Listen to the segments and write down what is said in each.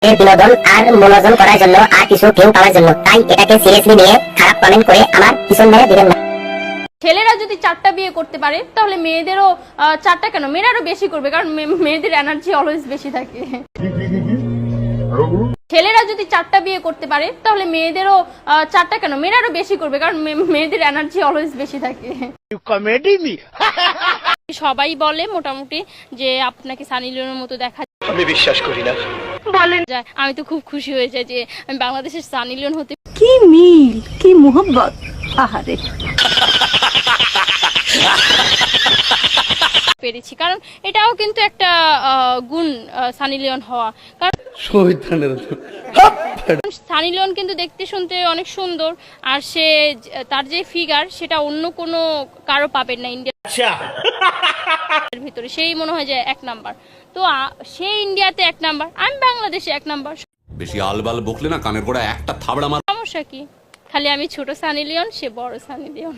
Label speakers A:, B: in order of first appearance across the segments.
A: এর বিনোদন আর মনোরঞ্জন করার জন্য আর কিছু ভিউ পাওয়ার জন্য, তাই এটাকে সিরিয়াসলি নিয়ে খারাপ কমেন্ট করে আমার পিছন মেরে দিবেন না।
B: ছেলেরা যদি 4টা বিয়ে করতে পারে তাহলে মেয়েদেরও 4টা কেন, মেয়েরা আরো বেশি করবে, কারণ মেয়েদের এনার্জি অলওয়েজ বেশি থাকে। ছেলেরা যদি 4টা বিয়ে করতে পারে তাহলে মেয়েদেরও 4টা কেন, মেয়েরা আরো বেশি করবে, কারণ মেয়েদের এনার্জি অলওয়েজ বেশি থাকে। সবাই বলে মোটামুটি যে আপনাকে সানি লিওনের মতো দেখা,
C: আমি বিশ্বাস করি না।
B: বলেন যায়। আমি তো খুব খুশি হয়ে যাই যে আমি বাংলাদেশের সানি লিওন হতে
D: কি মিল, কি মোহব্বত, আহারে
B: পেরেছি, কারণ এটাও কিন্তু একটা গুণ সানি লিওন হওয়া। কারণ সানি লিওন কিন্তু দেখতে শুনতে অনেক সুন্দর, আর সে তার যে ফিগার সেটা অন্য কোনো কারো পাবেন না ইন্ডিয়ার ভিতরে, সেই মনে হয় যে 1 নাম্বার। তো সে ইন্ডিয়াতে 1 নাম্বার, আমি বাংলাদেশে 1 নাম্বার।
E: বেশি আলবাল বকলে না কানের গোড়া একটা থাবড়া মার।
B: সমস্যা কি? খালি আমি ছোট সানি লিওন, সে বড় সানি লিওন।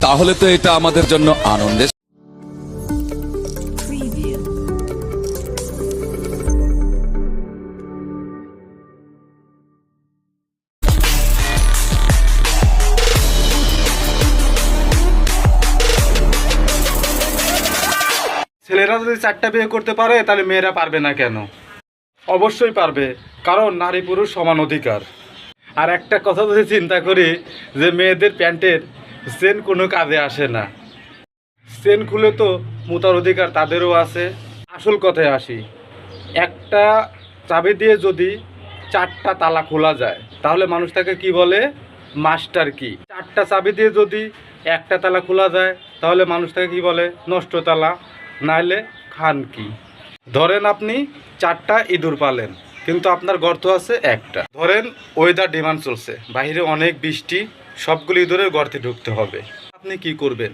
E: তাহলে তো এটা আমাদের জন্য আনন্দের।
F: ছেলেরা যদি 4টা বিয়ে করতে পারে তাহলে মেয়েরা পারবে না কেন? অবশ্যই পারবে, কারণ নারী পুরুষ সমান অধিকার। আর একটা কথা যদি চিন্তা করি যে মেয়েদের প্যান্টের চেন কোনো কাজে আসে না, চেন খুলে তো মুতার অধিকার তাদেরও আছে। আসল কথায় আসি, একটা চাবি দিয়ে যদি 4টা তালা খোলা যায় তাহলে মানুষ তাকে কি বলে? মাস্টার কি। 4টা চাবি দিয়ে যদি একটা তালা খোলা যায় তাহলে মানুষ তাকে কি বলে? নষ্ট তালা, নাইলে খান কি। ধরেন আপনি 4টা ইঁদুর পালেন, কিন্তু আপনার গর্ত আছে একটা। ধরেন ওয়েদার ডিমান্ড চলছে, বাইরে অনেক বৃষ্টি, সবগুলো ইঁদুরের গর্তে ঢুকতে হবে, আপনি কি করবেন?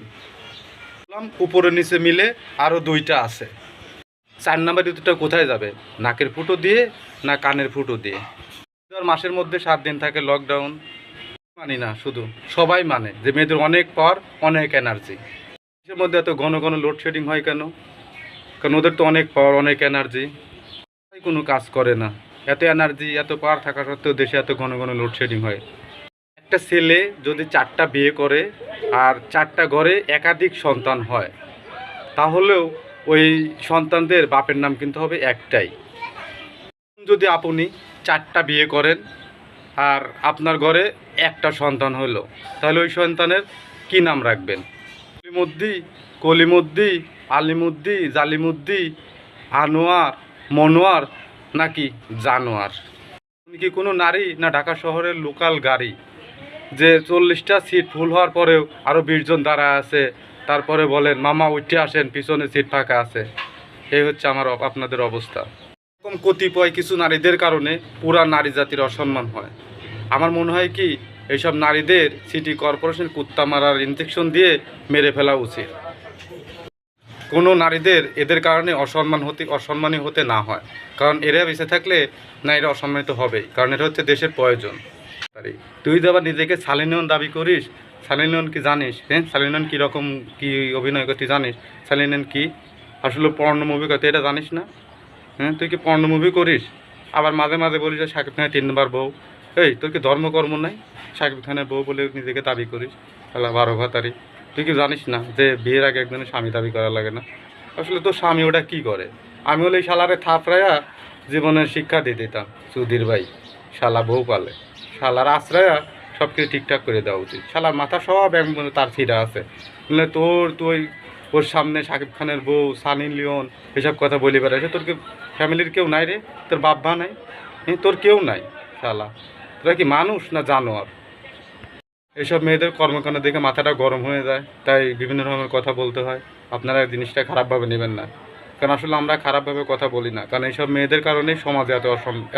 F: উপরে নিচে মিলে আরও 2টা আছে, 4 নাম্বার ইঁদুরটা কোথায় যাবে? নাকের ফুটো দিয়ে না কানের ফুটো দিয়ে? মাসের মধ্যে 7 দিন থাকে লকডাউন। মানি না, শুধু সবাই মানে যে মেয়েদের অনেক পাওয়ার, অনেক এনার্জি। দেশের মধ্যে এত ঘন ঘন লোডশেডিং হয় কেন? কারণ ওদের তো অনেক পাওয়ার, অনেক এনার্জি, কোনো কাজ করে না। এত এনার্জি, এত পাওয়ার থাকা সত্ত্বেও দেশে এত ঘন ঘন লোডশেডিং হয়। একটা ছেলে যদি 4টা বিয়ে করে আর 4টা ঘরে একাধিক সন্তান হয়, তাহলেও ওই সন্তানদের বাপের নাম কিন্তু হবে একটাই। যদি আপনি 4টা বিয়ে করেন আর আপনার ঘরে একটা সন্তান হলো, তাহলে ওই সন্তানের কি নাম রাখবেন? কলিমুদ্দি, কলিমুদ্দি, আলিমুদ্দি, জালিমুদ্দি, আনোয়ার, মনোয়ার নাকি জানোয়ার? কি কোনো নারী না ঢাকা শহরের লোকাল গাড়ি যে 40টা সিট ফুল হওয়ার পরেও আরও 20 জন দাঁড়া আছে, তারপরে বলেন মামা উঠে আসেন, পিছনে সিট ফাঁকা আছে? এই হচ্ছে আপনাদের অবস্থা। এরকম কতিপয় কিছু নারীদের কারণে পুরা নারী জাতির অসম্মান হয়। আমার মনে হয় কি, এইসব নারীদের সিটি কর্পোরেশন কুত্তা মারার ইনজেকশন দিয়ে মেরে ফেলা উচিত। কোনো নারীদের এদের কারণে অসম্মানী হতে না হয়, কারণ এরা বেঁচে থাকলে না এরা অসম্মানিত হবেই, কারণ এটা হচ্ছে দেশের প্রয়োজন। তুই তো আবার নিজেকে সানি লিওন দাবি করিস। সানি লিওন কি জানিস? হ্যাঁ, সানি লিওন কীরকম কী অভিনয় করতে জানিস? সানি লিওন কি আসলে পর্নো মুভি করতে, এটা জানিস না? হ্যাঁ, তুই কি পর্নো মুভি করিস? আবার মাঝে মাঝে বলিস যে শাকিব খানের 3 নম্বর বউ। এই তোর কি ধর্মকর্ম নাই? শাকিব খানের বউ বলে নিজেকে দাবি করিস, তাহলে 12 ভাতারি। তুই কি জানিস না যে বিয়ের আগে একজনের স্বামী দাবি করা লাগে না? আসলে তোর স্বামী ওটা কী করে? আমি হলে এই শালারে থাপড়াইয়া জীবনের শিক্ষা দিয়ে দিতাম। সুধীর ভাই, শালা বউ পালে, শালার আশ্রয়া সব কিছু ঠিকঠাক করে দেওয়া উচিত। শালার মাথা সব তার ফিরা আছে, মানে তুই ওর সামনে শাকিব খানের বউ, সানি লিওন এসব কথা বলি বেড়াইছে। তোর কি ফ্যামিলির কেউ নাই রে? তোর বাবা নাই? তোর কেউ নাই? শালা তোরা কি মানুষ না জানোয়ার? এইসব মেয়েদের কর্মকাণ্ড দেখে মাথাটা গরম হয়ে যায়, তাই বিভিন্ন রকমের কথা বলতে হয়। আপনারা জিনিসটা খারাপভাবে নেবেন না, কারণ আসলে আমরা খারাপভাবে কথা বলি না, কারণ এইসব মেয়েদের কারণেই সমাজে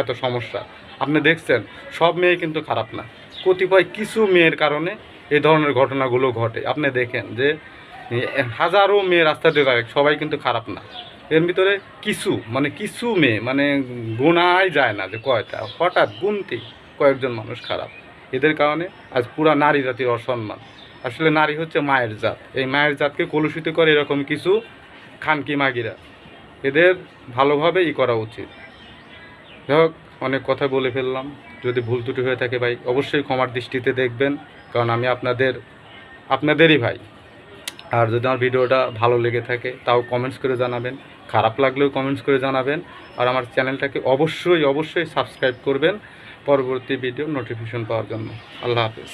F: এত সমস্যা। আপনি দেখছেন, সব মেয়ে কিন্তু খারাপ না, কতিপয় কিছু মেয়ের কারণে এই ধরনের ঘটনাগুলো ঘটে। আপনি দেখেন যে হাজারো মেয়ে রাস্তা দিয়ে যায়, সবাই কিন্তু খারাপ না। এর ভিতরে কিছু মেয়ে গোনাই যায় না যে কয়টা, হঠাৎ গুনতি কয়েকজন মানুষ খারাপ। এদের কারণে আজ পুরা নারী জাতির অসম্মান। আসলে নারী হচ্ছে মায়ের জাত, এই মায়ের জাতকে কলুষিত করে এরকম কিছু খানকি মাগিরা। এদের ভালোভাবে করা উচিত। যাই হোক, অনেক কথা বলে ফেললাম, যদি ভুল ত্রুটি হয়ে থাকে ভাই অবশ্যই ক্ষমার দৃষ্টিতে দেখবেন, কারণ আমি আপনাদেরই ভাই। আর যদি আমার ভিডিওটা ভালো লেগে থাকে তাও কমেন্টস করে জানাবেন, খারাপ লাগলেও কমেন্টস করে জানাবেন। আর আমার চ্যানেলটাকে অবশ্যই সাবস্ক্রাইব করবেন পরবর্তী ভিডিও নোটিফিকেশন পাওয়ার জন্য। আল্লাহ হাফেজ।